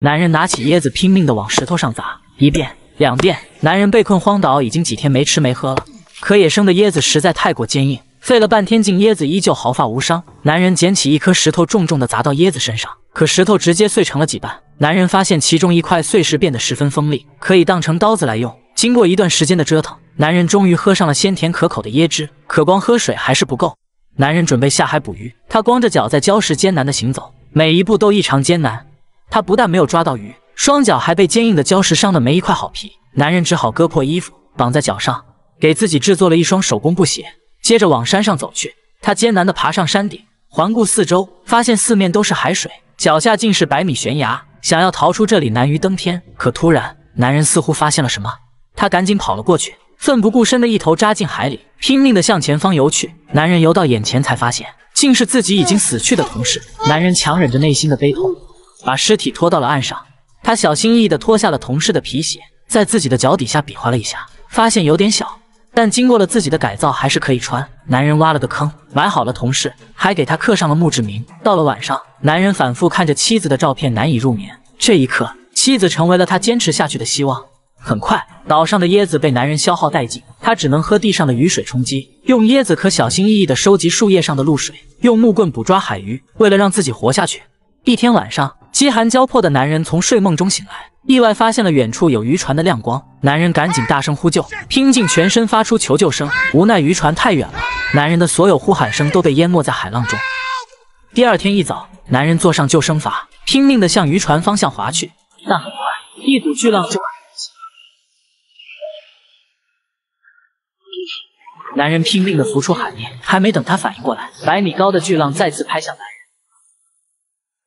男人拿起椰子拼命地往石头上砸，一遍两遍。男人被困荒岛已经几天没吃没喝了，可野生的椰子实在太过坚硬，费了半天劲，椰子依旧毫发无伤。男人捡起一颗石头，重重地砸到椰子身上，可石头直接碎成了几瓣。男人发现其中一块碎石变得十分锋利，可以当成刀子来用。经过一段时间的折腾，男人终于喝上了鲜甜可口的椰汁，可光喝水还是不够。男人准备下海捕鱼，他光着脚在礁石艰难地行走，每一步都异常艰难。他不但没有抓到鱼，双脚还被坚硬的礁石伤得没一块好皮。男人只好割破衣服绑在脚上，给自己制作了一双手工布鞋，接着往山上走去。他艰难地爬上山顶，环顾四周，发现四面都是海水，脚下竟是100米悬崖，想要逃出这里难于登天。可突然，男人似乎发现了什么，他赶紧跑了过去，奋不顾身的一头扎进海里，拼命地向前方游去。男人游到眼前才发现，竟是自己已经死去的同事。男人强忍着内心的悲痛，把尸体拖到了岸上。他小心翼翼地脱下了同事的皮鞋，在自己的脚底下比划了一下，发现有点小，但经过了自己的改造还是可以穿。男人挖了个坑，埋好了同事，还给他刻上了墓志铭。到了晚上，男人反复看着妻子的照片，难以入眠。这一刻，妻子成为了他坚持下去的希望。很快，岛上的椰子被男人消耗殆尽，他只能喝地上的雨水充饥。用椰子壳小心翼翼地收集树叶上的露水，用木棍捕抓海鱼，为了让自己活下去。一天晚上，饥寒交迫的男人从睡梦中醒来，意外发现了远处有渔船的亮光。男人赶紧大声呼救，拼尽全身发出求救声，无奈渔船太远了，男人的所有呼喊声都被淹没在海浪中。第二天一早，男人坐上救生筏，拼命地向渔船方向划去，但很快，一股巨浪就男人拼命地浮出海面，还没等他反应过来，100米高的巨浪再次拍向男人。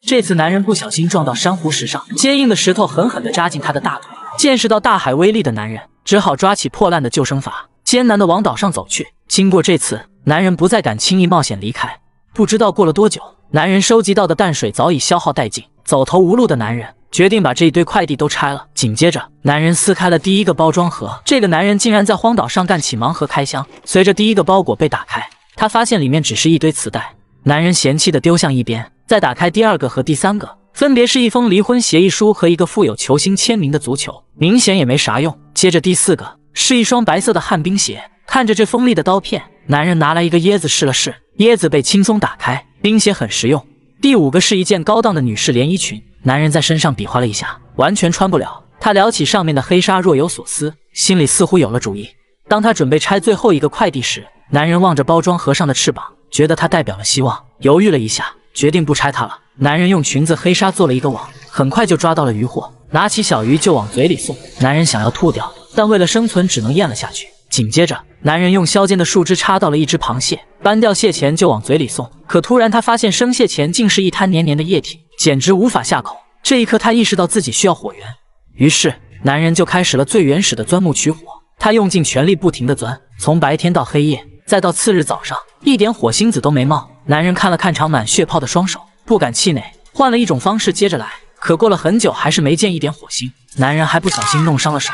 这次男人不小心撞到珊瑚石上，坚硬的石头狠狠地扎进他的大腿。见识到大海威力的男人只好抓起破烂的救生筏，艰难地往岛上走去。经过这次，男人不再敢轻易冒险离开。不知道过了多久，男人收集到的淡水早已消耗殆尽，走投无路的男人决定把这一堆快递都拆了。紧接着，男人撕开了第一个包装盒。这个男人竟然在荒岛上干起盲盒开箱。随着第一个包裹被打开，他发现里面只是一堆磁带。男人嫌弃地丢向一边，再打开第二个和第三个，分别是一封离婚协议书和一个附有球星签名的足球，明显也没啥用。接着第四个是一双白色的旱冰鞋。看着这锋利的刀片，男人拿来一个椰子试了试，椰子被轻松打开，冰鞋很实用。第五个是一件高档的女士连衣裙，男人在身上比划了一下，完全穿不了。他撩起上面的黑纱，若有所思，心里似乎有了主意。当他准备拆最后一个快递时，男人望着包装盒上的翅膀，觉得它代表了希望，犹豫了一下，决定不拆它了。男人用裙子黑纱做了一个网，很快就抓到了渔获，拿起小鱼就往嘴里送。男人想要吐掉，但为了生存只能咽了下去。紧接着，男人用削尖的树枝插到了一只螃蟹，搬掉蟹钳就往嘴里送。可突然他发现生蟹钳竟是一滩黏黏的液体，简直无法下口。这一刻他意识到自己需要火源，于是男人就开始了最原始的钻木取火。他用尽全力不停地钻，从白天到黑夜，再到次日早上，一点火星子都没冒。男人看了看长满血泡的双手，不敢气馁，换了一种方式接着来。可过了很久还是没见一点火星，男人还不小心弄伤了手。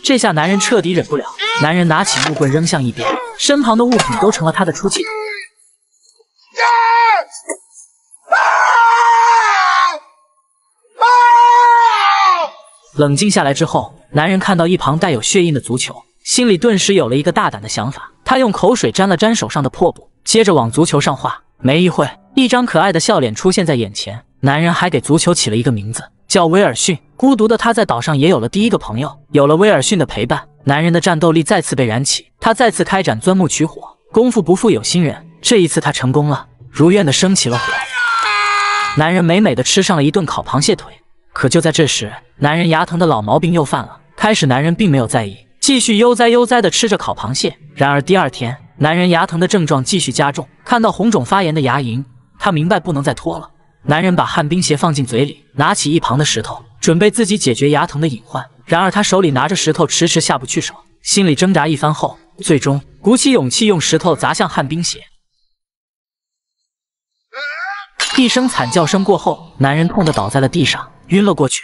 这下男人彻底忍不了，男人拿起木棍扔向一边，身旁的物品都成了他的出气筒。冷静下来之后，男人看到一旁带有血印的足球，心里顿时有了一个大胆的想法。他用口水沾了沾手上的破布，接着往足球上画。没一会，一张可爱的笑脸出现在眼前。男人还给足球起了一个名字，叫威尔逊。孤独的他在岛上也有了第一个朋友。有了威尔逊的陪伴，男人的战斗力再次被燃起。他再次开展钻木取火，功夫不负有心人，这一次他成功了，如愿的升起了火。男人美美的吃上了一顿烤螃蟹腿。可就在这时，男人牙疼的老毛病又犯了。开始男人并没有在意，继续悠哉悠哉地吃着烤螃蟹。然而第二天，男人牙疼的症状继续加重，看到红肿发炎的牙龈，他明白不能再拖了。男人把旱冰鞋放进嘴里，拿起一旁的石头，准备自己解决牙疼的隐患。然而他手里拿着石头，迟迟下不去手，心里挣扎一番后，最终鼓起勇气用石头砸向旱冰鞋。一声惨叫声过后，男人痛得倒在了地上，晕了过去。